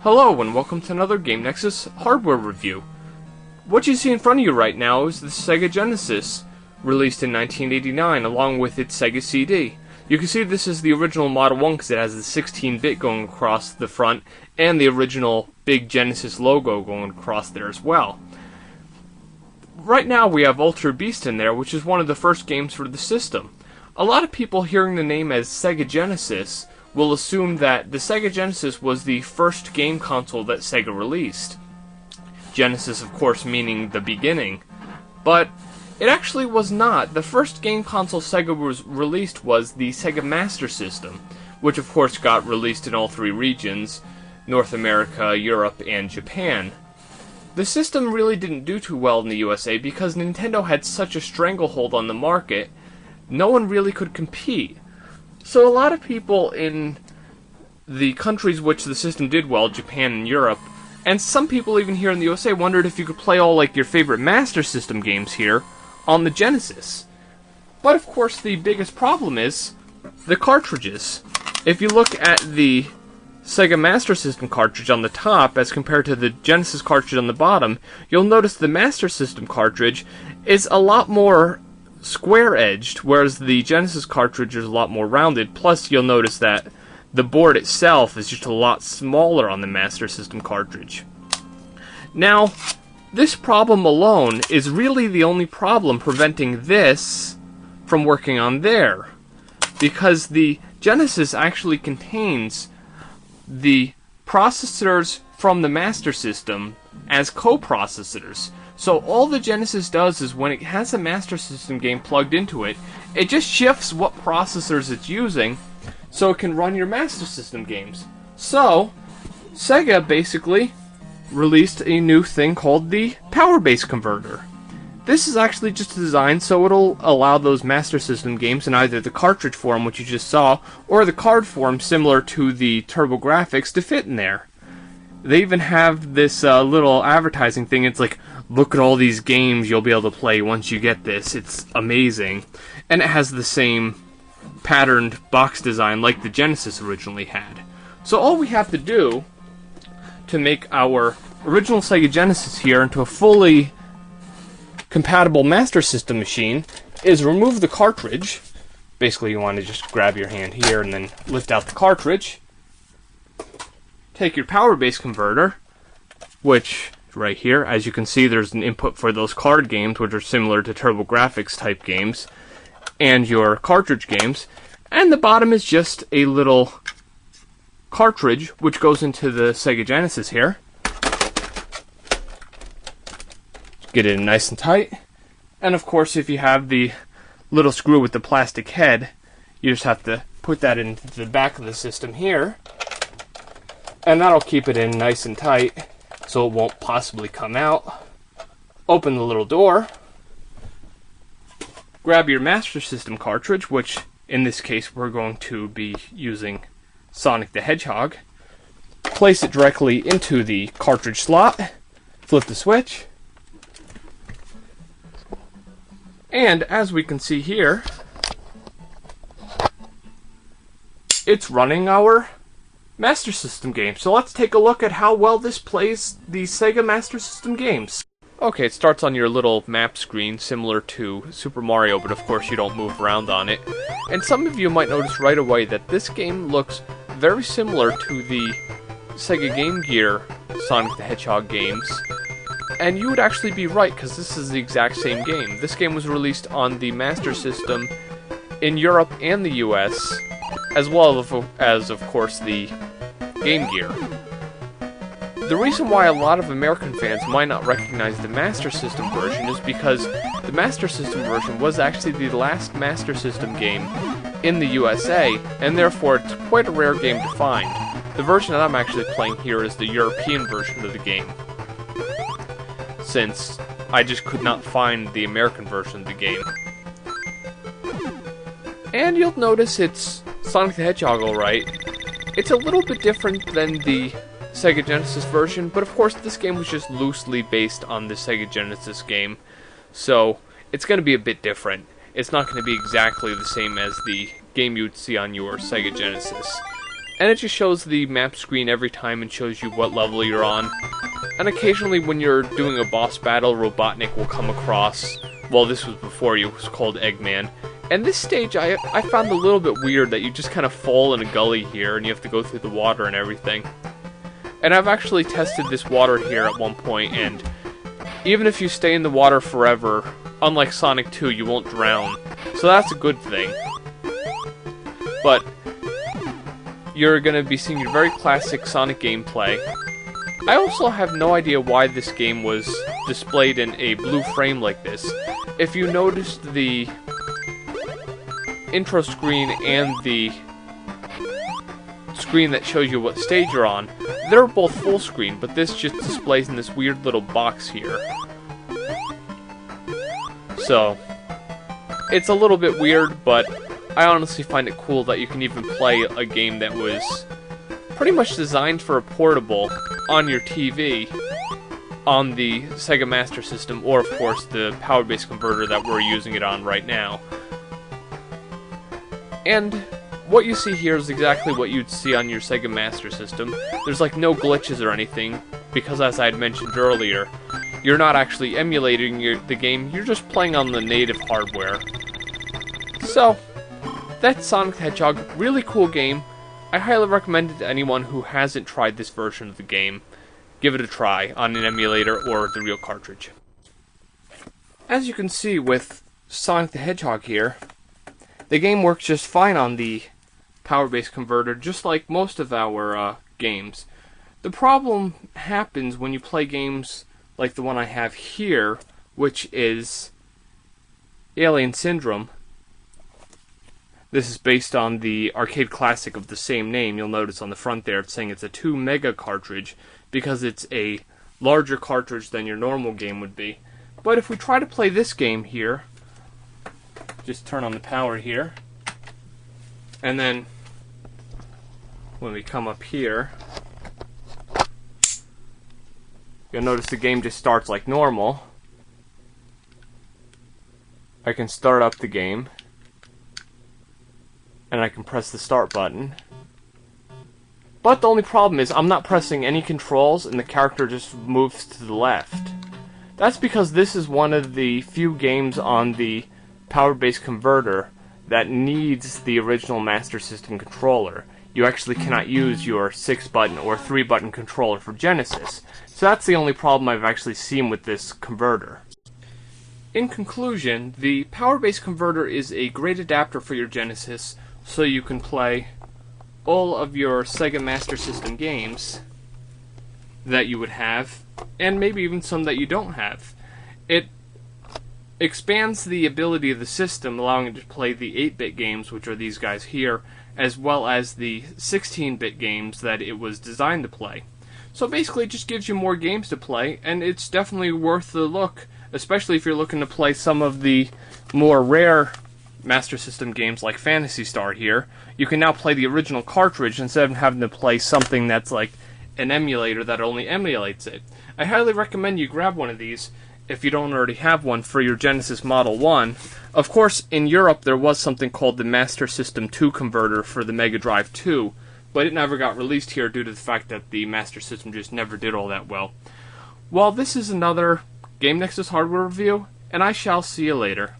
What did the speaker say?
Hello and welcome to another Game Nexus hardware review. What you see in front of you right now is the Sega Genesis, released in 1989 along with its Sega CD. You can see this is the original Model 1 because it has the 16-bit going across the front and the original big Genesis logo going across there as well. Right now we have Ultra Beast in there, which is one of the first games for the system. A lot of people hearing the name as Sega Genesis will assume that the Sega Genesis was the first game console that Sega released. Genesis, of course, meaning the beginning. But it actually was not. The first game console Sega released was the Sega Master System, which of course got released in all three regions, North America, Europe, and Japan. The system really didn't do too well in the USA because Nintendo had such a stranglehold on the market, no one really could compete. So a lot of people in the countries which the system did well, Japan and Europe, and some people even here in the USA wondered if you could play all like your favorite Master System games here on the Genesis. But of course the biggest problem is the cartridges. If you look at the Sega Master System cartridge on the top as compared to the Genesis cartridge on the bottom, you'll notice the Master System cartridge is a lot more square-edged, whereas the Genesis cartridge is a lot more rounded. Plus, you'll notice that the board itself is just a lot smaller on the Master System cartridge. Now, this problem alone is really the only problem preventing this from working on there, because the Genesis actually contains the processors from the Master System as co-processors. So all the Genesis does is when it has a Master System game plugged into it, it just shifts what processors it's using so it can run your Master System games. So, Sega basically released a new thing called the Power Base Converter. This is actually just designed so it'll allow those Master System games in either the cartridge form, which you just saw, or the card form similar to the TurboGrafx to fit in there. They even have this little advertising thing. It's like, look at all these games you'll be able to play once you get this. It's amazing. And it has the same patterned box design like the Genesis originally had. So all we have to do to make our original Sega Genesis here into a fully compatible Master System machine is remove the cartridge. Basically, you want to just grab your hand here and then lift out the cartridge. Take your Power Base Converter, which right here, as you can see, there's an input for those card games, which are similar to TurboGrafx type games, and your cartridge games, and the bottom is just a little cartridge, which goes into the Sega Genesis here. Get it in nice and tight, and of course, if you have the little screw with the plastic head, you just have to put that into the back of the system here, and that'll keep it in nice and tight, so it won't possibly come out. Open the little door. Grab your Master System cartridge, which in this case we're going to be using Sonic the Hedgehog. Place it directly into the cartridge slot. Flip the switch. And as we can see here, it's running our Master System game. So let's take a look at how well this plays the Sega Master System games. Okay, it starts on your little map screen similar to Super Mario, but of course you don't move around on it. And some of you might notice right away that this game looks very similar to the Sega Game Gear Sonic the Hedgehog games. And you would actually be right, because this is the exact same game. This game was released on the Master System in Europe and the US, as well as, of course, the Game Gear. The reason why a lot of American fans might not recognize the Master System version is because the Master System version was actually the last Master System game in the USA, and therefore it's quite a rare game to find. The version that I'm actually playing here is the European version of the game, since I just could not find the American version of the game. And you'll notice it's Sonic the Hedgehog alright. It's a little bit different than the Sega Genesis version, but of course this game was just loosely based on the Sega Genesis game, so it's going to be a bit different. It's not going to be exactly the same as the game you'd see on your Sega Genesis. And it just shows the map screen every time and shows you what level you're on. And occasionally when you're doing a boss battle, Robotnik will come across. Well, this was before you, it was called Eggman. And this stage I found a little bit weird, that you just kind of fall in a gully here and you have to go through the water and everything. And I've actually tested this water here at one point, and even if you stay in the water forever, unlike Sonic 2, you won't drown. So that's a good thing. But you're going to be seeing your very classic Sonic gameplay. I also have no idea why this game was displayed in a blue frame like this. If you noticed the intro screen and the screen that shows you what stage you're on, they're both full screen, but this just displays in this weird little box here. So, it's a little bit weird, but I honestly find it cool that you can even play a game that was pretty much designed for a portable on your TV on the Sega Master System, or of course the power-based converter that we're using it on right now. And what you see here is exactly what you'd see on your Sega Master System. There's like no glitches or anything, because as I had mentioned earlier, you're not actually emulating the game, you're just playing on the native hardware. So, that's Sonic the Hedgehog. Really cool game. I highly recommend it to anyone who hasn't tried this version of the game. Give it a try on an emulator or the real cartridge. As you can see with Sonic the Hedgehog here, the game works just fine on the power-based converter, just like most of our games. The problem happens when you play games like the one I have here, which is Alien Syndrome. This is based on the arcade classic of the same name. You'll notice on the front there it's saying it's a 2 mega cartridge, because it's a larger cartridge than your normal game would be. But if we try to play this game here, just turn on the power here, and then when we come up here, you'll notice the game just starts like normal. I can start up the game, and I can press the start button. But the only problem is I'm not pressing any controls and the character just moves to the left. That's because this is one of the few games on the power-based converter that needs the original Master System controller. You actually cannot use your 6-button or 3-button controller for Genesis. So that's the only problem I've actually seen with this converter. In conclusion, the power-based converter is a great adapter for your Genesis, so you can play all of your Sega Master System games that you would have, and maybe even some that you don't have. It expands the ability of the system, allowing it to play the 8-bit games, which are these guys here, as well as the 16-bit games that it was designed to play. So basically it just gives you more games to play, and it's definitely worth the look, especially if you're looking to play some of the more rare Master System games like Phantasy Star here. You can now play the original cartridge instead of having to play something that's like an emulator that only emulates it. I highly recommend you grab one of these if you don't already have one for your Genesis Model 1. Of course, in Europe there was something called the Master System 2 converter for the Mega Drive 2, but it never got released here due to the fact that the Master System just never did all that well. Well, this is another Game Nexus hardware review, and I shall see you later.